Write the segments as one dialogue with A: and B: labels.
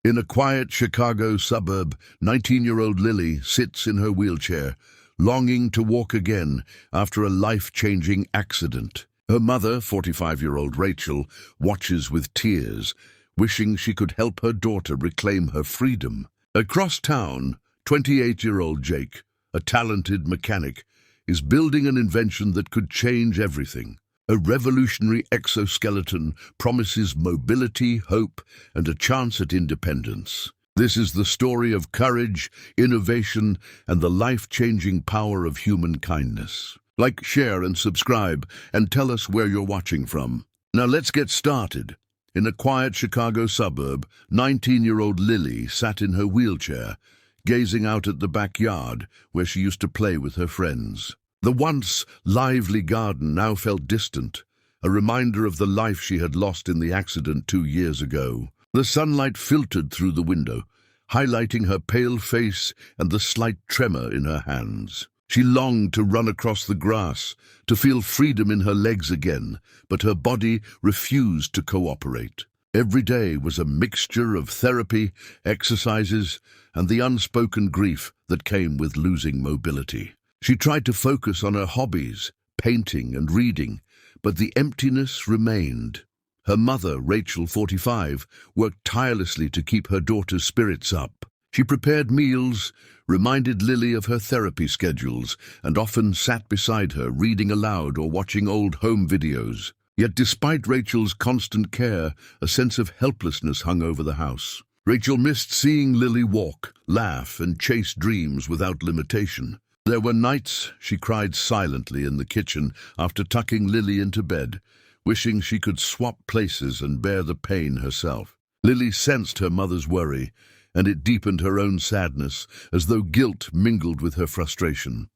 A: In a quiet Chicago suburb, 19-year-old Lily sits in her wheelchair, longing to walk again after a life-changing accident. Her mother, 45-year-old Rachel, watches with tears, wishing she could help her daughter reclaim her freedom. Across town, 28-year-old Jake, a talented mechanic, is building an invention that could change everything. A revolutionary exoskeleton promises mobility, hope, and a chance at independence. This is the story of courage, innovation, and the life-changing power of human kindness. Like, share, and subscribe, and tell us where you're watching from. Now let's get started. In a quiet Chicago suburb, 19-year-old Lily sat in her wheelchair, gazing out at the backyard where she used to play with her friends. The once lively garden now felt distant, a reminder of the life she had lost in the accident 2 years ago. The sunlight filtered through the window, highlighting her pale face and the slight tremor in her hands. She longed to run across the grass, to feel freedom in her legs again, but her body refused to cooperate. Every day was a mixture of therapy, exercises, and the unspoken grief that came with losing mobility. She tried to focus on her hobbies, painting and reading, but the emptiness remained. Her mother, Rachel, 45, worked tirelessly to keep her daughter's spirits up. She prepared meals, reminded Lily of her therapy schedules, and often sat beside her, reading aloud or watching old home videos. Yet despite Rachel's constant care, a sense of helplessness hung over the house. Rachel missed seeing Lily walk, laugh, and chase dreams without limitation. There were nights she cried silently in the kitchen after tucking Lily into bed, wishing she could swap places and bear the pain herself. Lily sensed her mother's worry, and it deepened her own sadness, as though guilt mingled with her frustration.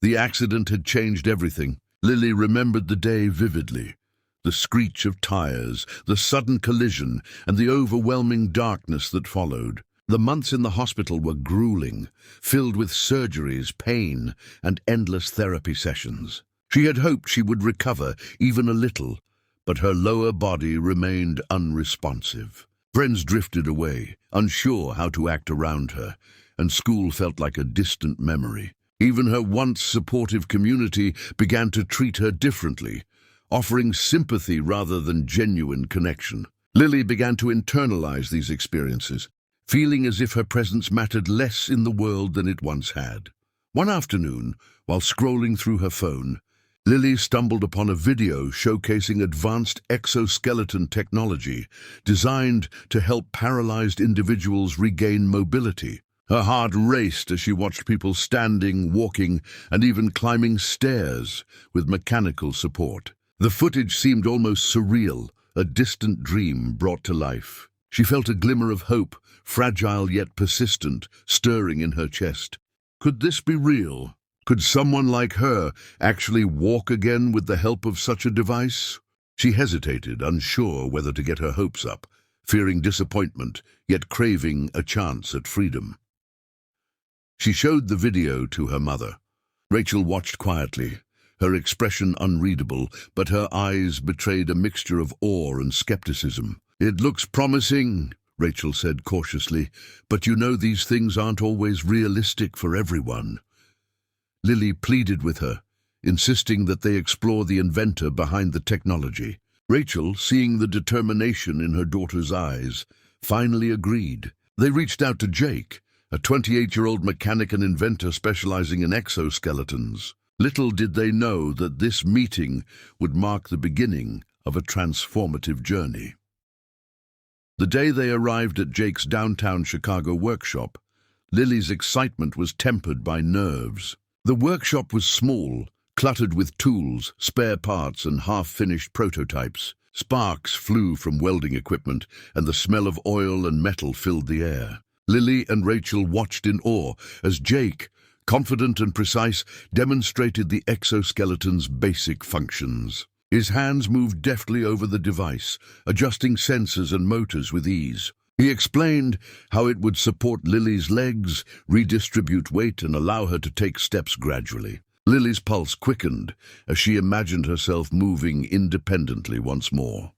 A: The accident had changed everything. Lily remembered the day vividly. The screech of tires, the sudden collision, and the overwhelming darkness that followed. The months in the hospital were grueling, filled with surgeries, pain, and endless therapy sessions. She had hoped she would recover even a little, but her lower body remained unresponsive. Friends drifted away, unsure how to act around her, and school felt like a distant memory. Even her once supportive community began to treat her differently, offering sympathy rather than genuine connection. Lily began to internalize these experiences, feeling as if her presence mattered less in the world than it once had. One afternoon, while scrolling through her phone, Lily stumbled upon a video showcasing advanced exoskeleton technology designed to help paralyzed individuals regain mobility. Her heart raced as she watched people standing, walking, and even climbing stairs with mechanical support. The footage seemed almost surreal, a distant dream brought to life. She felt a glimmer of hope, fragile yet persistent, stirring in her chest. Could this be real? Could someone like her actually walk again with the help of such a device? She hesitated, unsure whether to get her hopes up, fearing disappointment, yet craving a chance at freedom. She showed the video to her mother. Rachel watched quietly, her expression unreadable, but her eyes betrayed a mixture of awe and skepticism. "It looks promising," Rachel said cautiously, "but you know these things aren't always realistic for everyone." Lily pleaded with her, insisting that they explore the inventor behind the technology. Rachel, seeing the determination in her daughter's eyes, finally agreed. They reached out to Jake, a 28-year-old mechanic and inventor specializing in exoskeletons. Little did they know that this meeting would mark the beginning of a transformative journey. The day they arrived at Jake's downtown Chicago workshop, Lily's excitement was tempered by nerves. The workshop was small, cluttered with tools, spare parts, and half-finished prototypes. Sparks flew from welding equipment, and the smell of oil and metal filled the air. Lily and Rachel watched in awe as Jake, confident and precise, demonstrated the exoskeleton's basic functions. His hands moved deftly over the device, adjusting sensors and motors with ease. He explained how it would support Lily's legs, redistribute weight, and allow her to take steps gradually. Lily's pulse quickened as she imagined herself moving independently once more.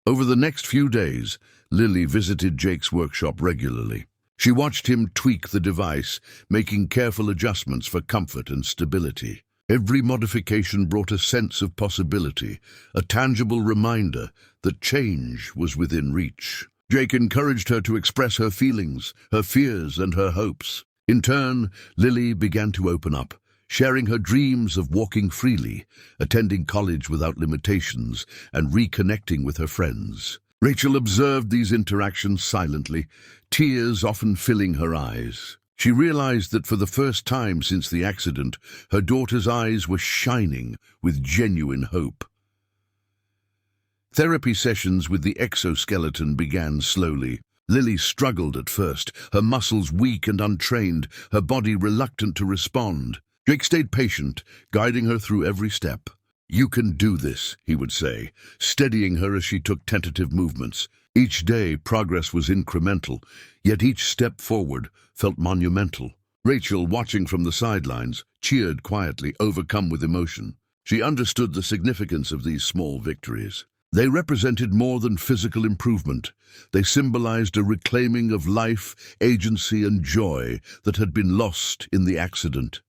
A: Over the next few days, Lily visited Jake's workshop regularly. She watched him tweak the device, making careful adjustments for comfort and stability. Every modification brought a sense of possibility, a tangible reminder that change was within reach. Jake encouraged her to express her feelings, her fears, and her hopes. In turn, Lily began to open up, sharing her dreams of walking freely, attending college without limitations, and reconnecting with her friends. Rachel observed these interactions silently, tears often filling her eyes. She realized that for the first time since the accident, her daughter's eyes were shining with genuine hope. Therapy sessions with the exoskeleton began slowly. Lily struggled at first, her muscles weak and untrained, her body reluctant to respond. Jake stayed patient, guiding her through every step. "You can do this," he would say, steadying her as she took tentative movements. Each day, progress was incremental, yet each step forward felt monumental. Rachel, watching from the sidelines, cheered quietly, overcome with emotion. She understood the significance of these small victories. They represented more than physical improvement. They symbolized a reclaiming of life, agency, and joy that had been lost in the accident.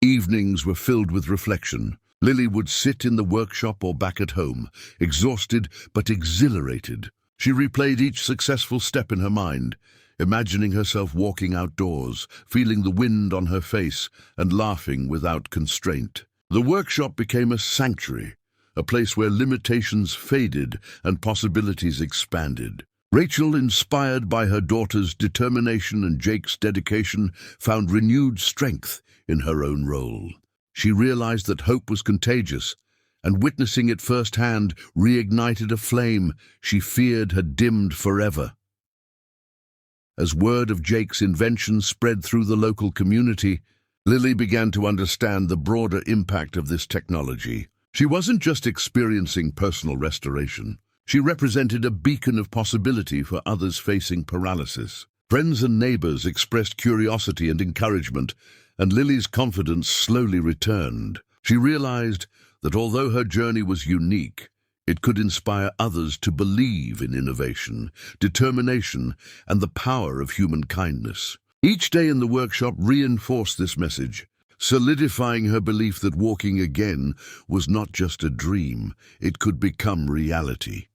A: Evenings were filled with reflection. Lily would sit in the workshop or back at home, exhausted but exhilarated. She replayed each successful step in her mind, imagining herself walking outdoors, feeling the wind on her face, and laughing without constraint. The workshop became a sanctuary, a place where limitations faded and possibilities expanded. Rachel, inspired by her daughter's determination and Jake's dedication, found renewed strength in her own role. She realized that hope was contagious, and witnessing it firsthand reignited a flame she feared had dimmed forever. As word of Jake's invention spread through the local community, Lily began to understand the broader impact of this technology. She wasn't just experiencing personal restoration. She represented a beacon of possibility for others facing paralysis. Friends and neighbors expressed curiosity and encouragement, and Lily's confidence slowly returned. She realized that although her journey was unique, it could inspire others to believe in innovation, determination, and the power of human kindness. Each day in the workshop reinforced this message, solidifying her belief that walking again was not just a dream, it could become reality.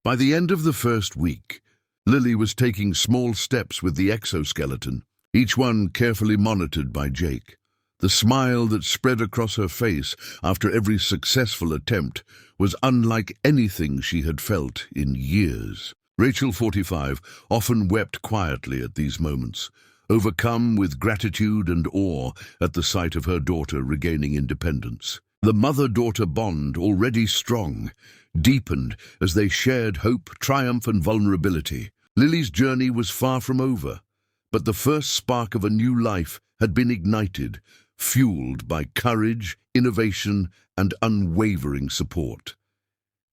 A: By the end of the first week, Lily was taking small steps with the exoskeleton, each one carefully monitored by Jake. The smile that spread across her face after every successful attempt was unlike anything she had felt in years. Rachel, 45, often wept quietly at these moments, overcome with gratitude and awe at the sight of her daughter regaining independence. The mother-daughter bond, already strong, deepened as they shared hope, triumph, and vulnerability. Lily's journey was far from over, but the first spark of a new life had been ignited, fueled by courage, innovation, and unwavering support.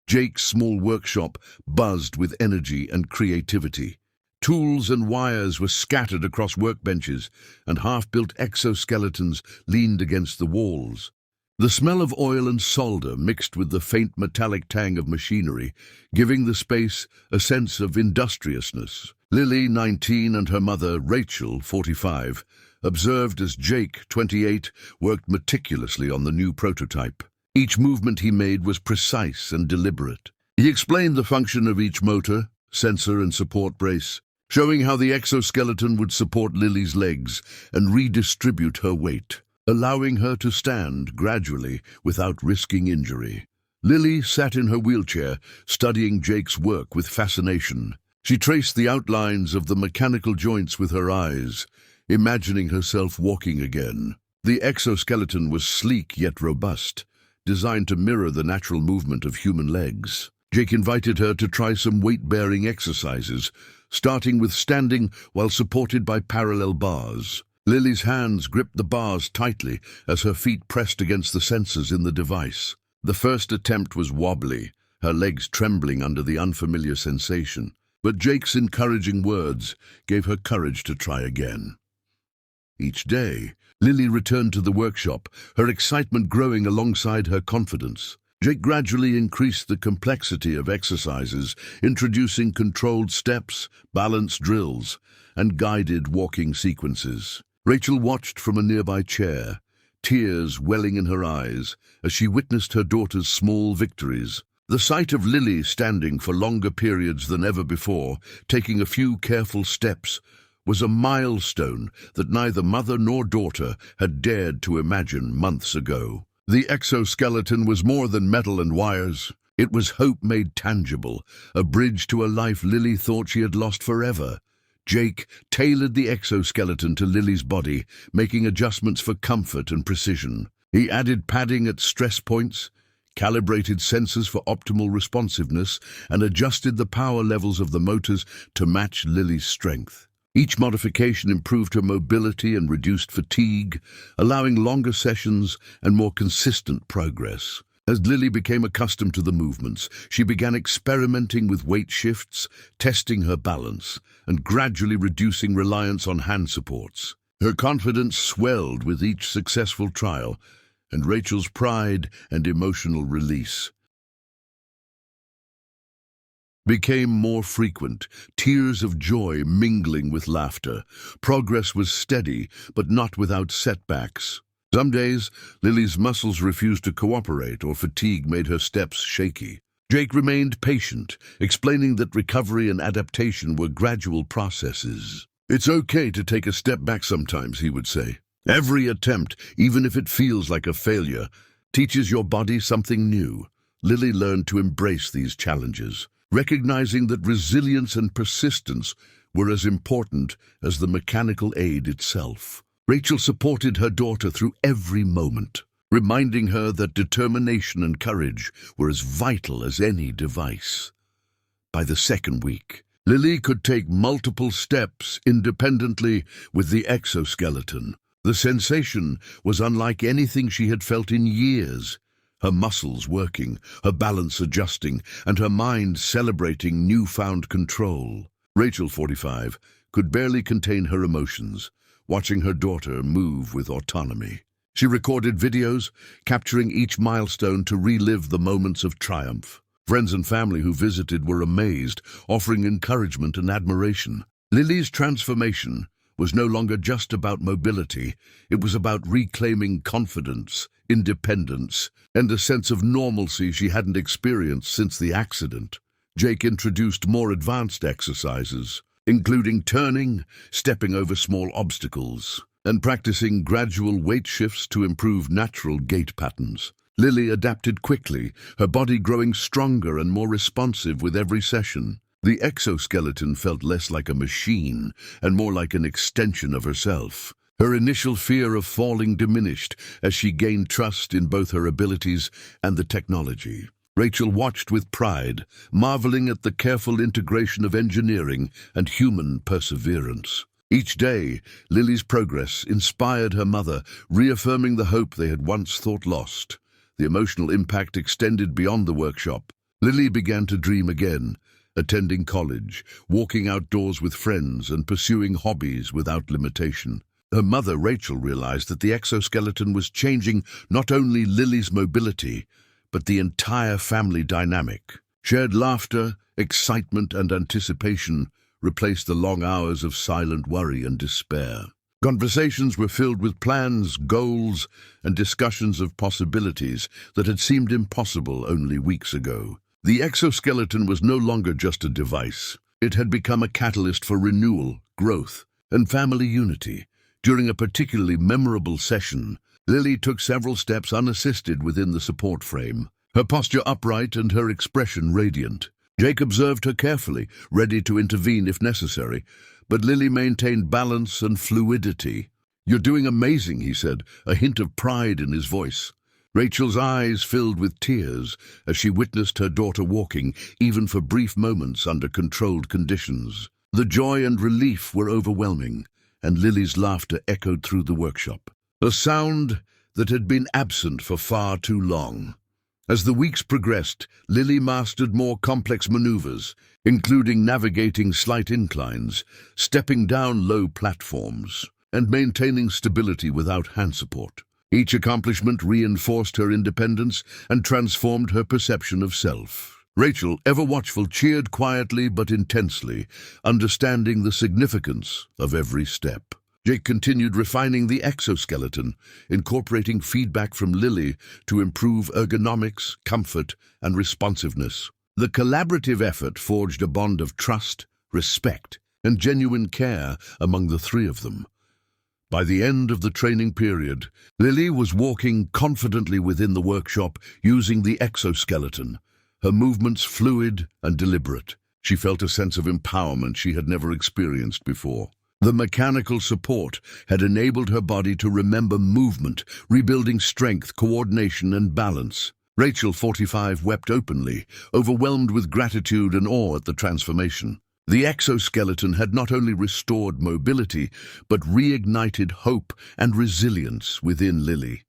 A: Jake's small workshop buzzed with energy and creativity. Tools and wires were scattered across workbenches, and half-built exoskeletons leaned against the walls. The smell of oil and solder mixed with the faint metallic tang of machinery, giving the space a sense of industriousness. Lily, 19, and her mother, Rachel, 45, observed as Jake, 28, worked meticulously on the new prototype. Each movement he made was precise and deliberate. He explained the function of each motor, sensor, and support brace, showing how the exoskeleton would support Lily's legs and redistribute her weight, allowing her to stand gradually without risking injury. Lily sat in her wheelchair, studying Jake's work with fascination. She traced the outlines of the mechanical joints with her eyes, imagining herself walking again. The exoskeleton was sleek yet robust, designed to mirror the natural movement of human legs. Jake invited her to try some weight-bearing exercises, starting with standing while supported by parallel bars. Lily's hands gripped the bars tightly as her feet pressed against the sensors in the device. The first attempt was wobbly, her legs trembling under the unfamiliar sensation, but Jake's encouraging words gave her courage to try again. Each day, Lily returned to the workshop, her excitement growing alongside her confidence. Jake gradually increased the complexity of exercises, introducing controlled steps, balance drills, and guided walking sequences. Rachel watched from a nearby chair, tears welling in her eyes as she witnessed her daughter's small victories. The sight of Lily standing for longer periods than ever before, taking a few careful steps, was a milestone that neither mother nor daughter had dared to imagine months ago. The exoskeleton was more than metal and wires. It was hope made tangible, a bridge to a life Lily thought she had lost forever. Jake tailored the exoskeleton to Lily's body, making adjustments for comfort and precision. He added padding at stress points, calibrated sensors for optimal responsiveness, and adjusted the power levels of the motors to match Lily's strength. Each modification improved her mobility and reduced fatigue, allowing longer sessions and more consistent progress. As Lily became accustomed to the movements, she began experimenting with weight shifts, testing her balance, and gradually reducing reliance on hand supports. Her confidence swelled with each successful trial, and Rachel's pride and emotional release became more frequent, tears of joy mingling with laughter. Progress was steady, but not without setbacks. Some days, Lily's muscles refused to cooperate or fatigue made her steps shaky. Jake remained patient, explaining that recovery and adaptation were gradual processes. "It's okay to take a step back sometimes," he would say. "Every attempt, even if it feels like a failure, teaches your body something new." Lily learned to embrace these challenges, recognizing that resilience and persistence were as important as the mechanical aid itself. Rachel supported her daughter through every moment, reminding her that determination and courage were as vital as any device. By the second week, Lily could take multiple steps independently with the exoskeleton. The sensation was unlike anything she had felt in years. Her muscles working, her balance adjusting, and her mind celebrating newfound control. Rachel, 45, could barely contain her emotions, watching her daughter move with autonomy. She recorded videos, capturing each milestone to relive the moments of triumph. Friends and family who visited were amazed, offering encouragement and admiration. Lily's transformation was no longer just about mobility. It was about reclaiming confidence, independence, and a sense of normalcy she hadn't experienced since the accident. Jake introduced more advanced exercises, including turning, stepping over small obstacles, and practicing gradual weight shifts to improve natural gait patterns. Lily adapted quickly, her body growing stronger and more responsive with every session. The exoskeleton felt less like a machine and more like an extension of herself. Her initial fear of falling diminished as she gained trust in both her abilities and the technology. Rachel watched with pride, marveling at the careful integration of engineering and human perseverance. Each day, Lily's progress inspired her mother, reaffirming the hope they had once thought lost. The emotional impact extended beyond the workshop. Lily began to dream again, attending college, walking outdoors with friends, and pursuing hobbies without limitation. Her mother, Rachel, realized that the exoskeleton was changing not only Lily's mobility, but the entire family dynamic. Shared laughter, excitement, and anticipation replaced the long hours of silent worry and despair. Conversations were filled with plans, goals, and discussions of possibilities that had seemed impossible only weeks ago. The exoskeleton was no longer just a device. It had become a catalyst for renewal, growth, and family unity. During a particularly memorable session, Lily took several steps unassisted within the support frame, her posture upright and her expression radiant. Jake observed her carefully, ready to intervene if necessary, but Lily maintained balance and fluidity. "You're doing amazing," he said, a hint of pride in his voice. Rachel's eyes filled with tears as she witnessed her daughter walking, even for brief moments under controlled conditions. The joy and relief were overwhelming, and Lily's laughter echoed through the workshop, a sound that had been absent for far too long. As the weeks progressed, Lily mastered more complex maneuvers, including navigating slight inclines, stepping down low platforms, and maintaining stability without hand support. Each accomplishment reinforced her independence and transformed her perception of self. Rachel, ever watchful, cheered quietly but intensely, understanding the significance of every step. Jake continued refining the exoskeleton, incorporating feedback from Lily to improve ergonomics, comfort, and responsiveness. The collaborative effort forged a bond of trust, respect, and genuine care among the three of them. By the end of the training period, Lily was walking confidently within the workshop using the exoskeleton, her movements fluid and deliberate. She felt a sense of empowerment she had never experienced before. The mechanical support had enabled her body to remember movement, rebuilding strength, coordination, and balance. Rachel, 45, wept openly, overwhelmed with gratitude and awe at the transformation. The exoskeleton had not only restored mobility, but reignited hope and resilience within Lily,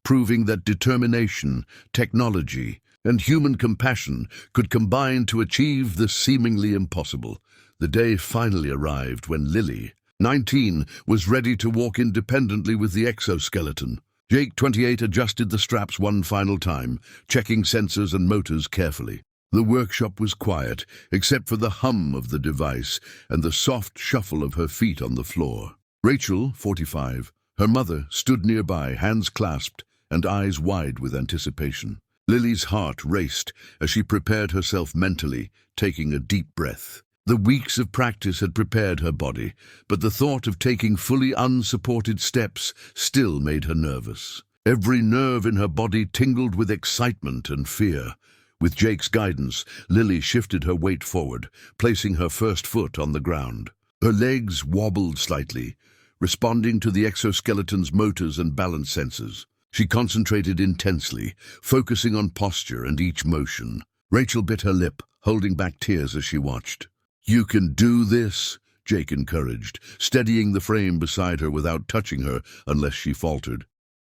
A: proving that determination, technology, and human compassion could combine to achieve the seemingly impossible. The day finally arrived when Lily, 19, was ready to walk independently with the exoskeleton. Jake, 28, adjusted the straps one final time, checking sensors and motors carefully. The workshop was quiet, except for the hum of the device and the soft shuffle of her feet on the floor. Rachel, 45, her mother, stood nearby, hands clasped and eyes wide with anticipation. Lily's heart raced as she prepared herself mentally, taking a deep breath. The weeks of practice had prepared her body, but the thought of taking fully unsupported steps still made her nervous. Every nerve in her body tingled with excitement and fear. With Jake's guidance, Lily shifted her weight forward, placing her first foot on the ground. Her legs wobbled slightly, responding to the exoskeleton's motors and balance sensors. She concentrated intensely, focusing on posture and each motion. Rachel bit her lip, holding back tears as she watched. "You can do this," Jake encouraged, steadying the frame beside her without touching her unless she faltered.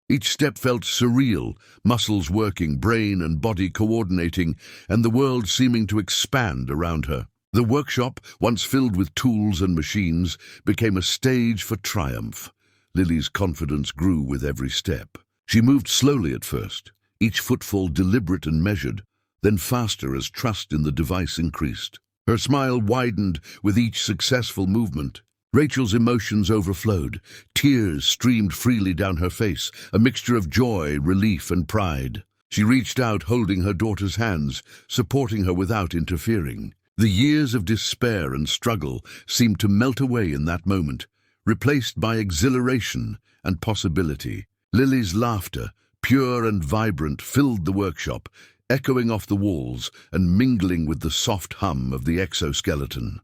A: Each step felt surreal, muscles working, brain and body coordinating, and the world seeming to expand around her. The workshop, once filled with tools and machines, became a stage for triumph. Lily's confidence grew with every step. She moved slowly at first, each footfall deliberate and measured, then faster as trust in the device increased. Her smile widened with each successful movement. Rachel's emotions overflowed. Tears streamed freely down her face, a mixture of joy, relief, and pride. She reached out, holding her daughter's hands, supporting her without interfering. The years of despair and struggle seemed to melt away in that moment, replaced by exhilaration and possibility. Lily's laughter, pure and vibrant, filled the workshop, echoing off the walls and mingling with the soft hum of the exoskeleton.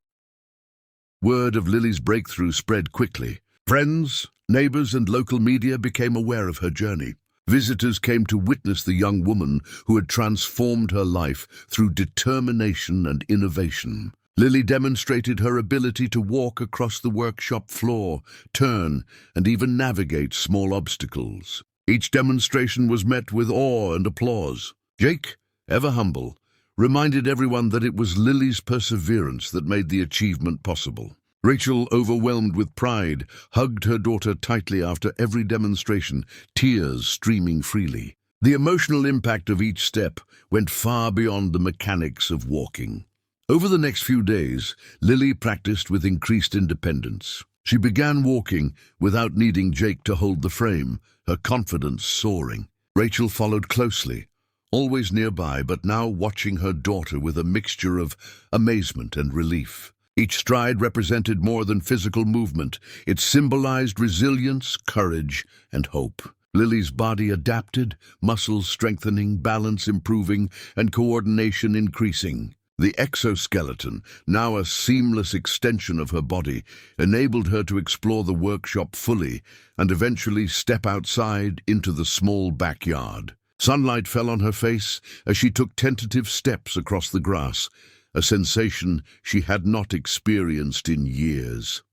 A: Word of Lily's breakthrough spread quickly. Friends, neighbors, and local media became aware of her journey. Visitors came to witness the young woman who had transformed her life through determination and innovation. Lily demonstrated her ability to walk across the workshop floor, turn, and even navigate small obstacles. Each demonstration was met with awe and applause. Jake, ever humble, reminded everyone that it was Lily's perseverance that made the achievement possible. Rachel, overwhelmed with pride, hugged her daughter tightly after every demonstration, tears streaming freely. The emotional impact of each step went far beyond the mechanics of walking. Over the next few days, Lily practiced with increased independence. She began walking without needing Jake to hold the frame, her confidence soaring. Rachel followed closely, always nearby, but now watching her daughter with a mixture of amazement and relief. Each stride represented more than physical movement. It symbolized resilience, courage, and hope. Lily's body adapted, muscles strengthening, balance improving, and coordination increasing. The exoskeleton, now a seamless extension of her body, enabled her to explore the workshop fully and eventually step outside into the small backyard. Sunlight fell on her face as she took tentative steps across the grass, a sensation she had not experienced in years.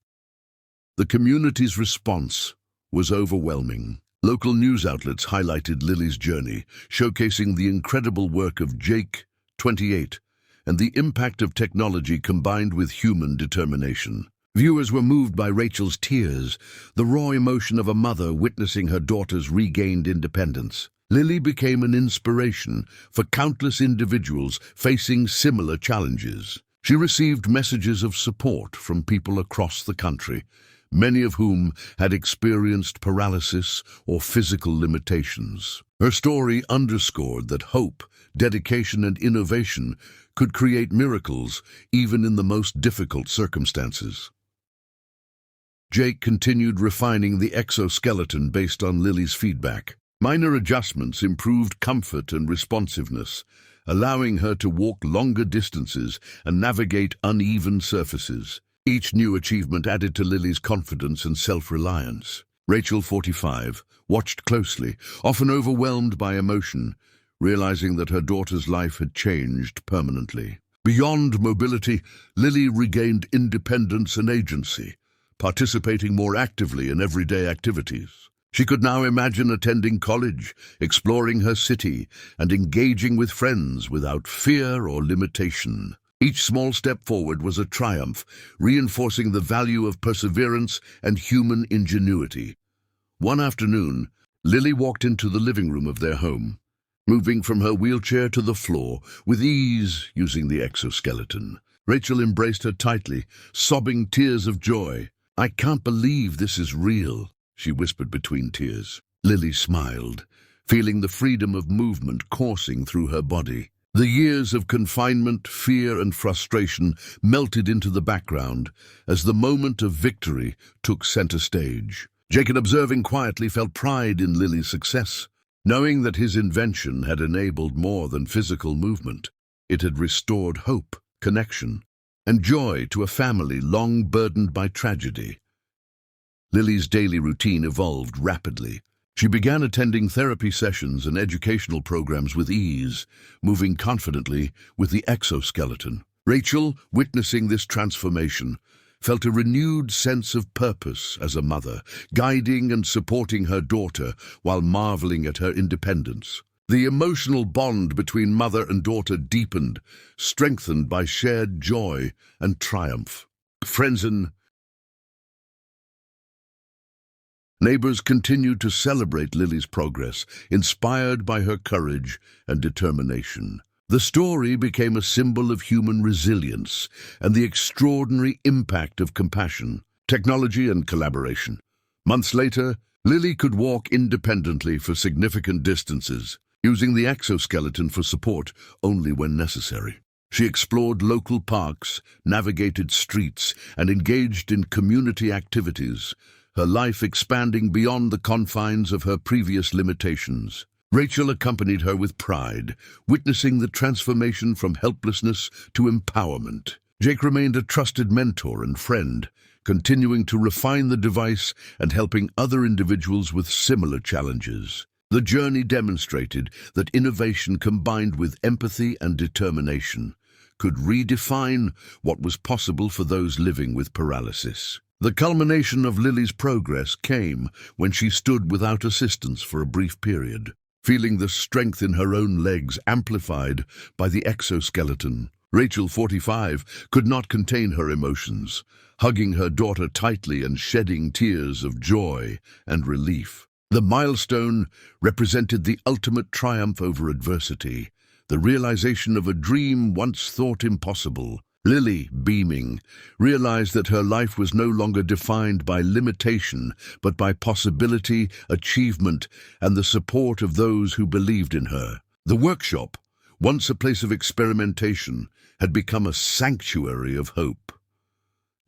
A: The community's response was overwhelming. Local news outlets highlighted Lily's journey, showcasing the incredible work of Jake, 28, and the impact of technology combined with human determination. Viewers were moved by Rachel's tears, the raw emotion of a mother witnessing her daughter's regained independence. Lily became an inspiration for countless individuals facing similar challenges. She received messages of support from people across the country, many of whom had experienced paralysis or physical limitations. Her story underscored that hope, dedication, and innovation could create miracles even in the most difficult circumstances. Jake continued refining the exoskeleton based on Lily's feedback. Minor adjustments improved comfort and responsiveness, allowing her to walk longer distances and navigate uneven surfaces. Each new achievement added to Lily's confidence and self-reliance. Rachel, 45, watched closely, often overwhelmed by emotion, realizing that her daughter's life had changed permanently. Beyond mobility, Lily regained independence and agency, participating more actively in everyday activities. She could now imagine attending college, exploring her city, and engaging with friends without fear or limitation. Each small step forward was a triumph, reinforcing the value of perseverance and human ingenuity. One afternoon, Lily walked into the living room of their home, moving from her wheelchair to the floor with ease using the exoskeleton. Rachel embraced her tightly, sobbing tears of joy. "I can't believe this is real," she whispered between tears. Lily smiled, feeling the freedom of movement coursing through her body. The years of confinement, fear, and frustration melted into the background as the moment of victory took center stage. Jake, observing quietly, felt pride in Lily's success, knowing that his invention had enabled more than physical movement. It had restored hope, connection, and joy to a family long burdened by tragedy. Lily's daily routine evolved rapidly. She began attending therapy sessions and educational programs with ease, moving confidently with the exoskeleton. Rachel, witnessing this transformation, felt a renewed sense of purpose as a mother, guiding and supporting her daughter while marveling at her independence. The emotional bond between mother and daughter deepened, strengthened by shared joy and triumph. Friends and neighbors continued to celebrate Lily's progress, inspired by her courage and determination. The story became a symbol of human resilience and the extraordinary impact of compassion, technology, and collaboration. Months later, Lily could walk independently for significant distances, using the exoskeleton for support only when necessary. She explored local parks, navigated streets, and engaged in community activities, her life expanding beyond the confines of her previous limitations. Rachel accompanied her with pride, witnessing the transformation from helplessness to empowerment. Jake remained a trusted mentor and friend, continuing to refine the device and helping other individuals with similar challenges. The journey demonstrated that innovation combined with empathy and determination could redefine what was possible for those living with paralysis. The culmination of Lily's progress came when she stood without assistance for a brief period, feeling the strength in her own legs amplified by the exoskeleton. Rachel, 45, could not contain her emotions, hugging her daughter tightly and shedding tears of joy and relief. The milestone represented the ultimate triumph over adversity, the realization of a dream once thought impossible. Lily, beaming, realized that her life was no longer defined by limitation, but by possibility, achievement, and the support of those who believed in her. The workshop, once a place of experimentation, had become a sanctuary of hope.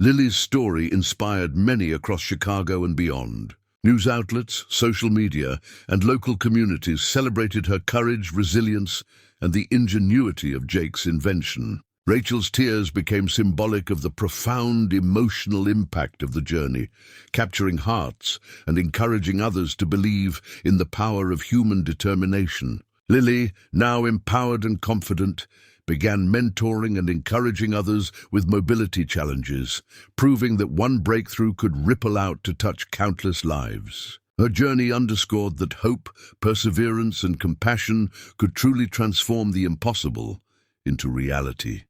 A: Lily's story inspired many across Chicago and beyond. News outlets, social media, and local communities celebrated her courage, resilience, and the ingenuity of Jake's invention. Rachel's tears became symbolic of the profound emotional impact of the journey, capturing hearts and encouraging others to believe in the power of human determination. Lily, now empowered and confident, began mentoring and encouraging others with mobility challenges, proving that one breakthrough could ripple out to touch countless lives. Her journey underscored that hope, perseverance, and compassion could truly transform the impossible into reality.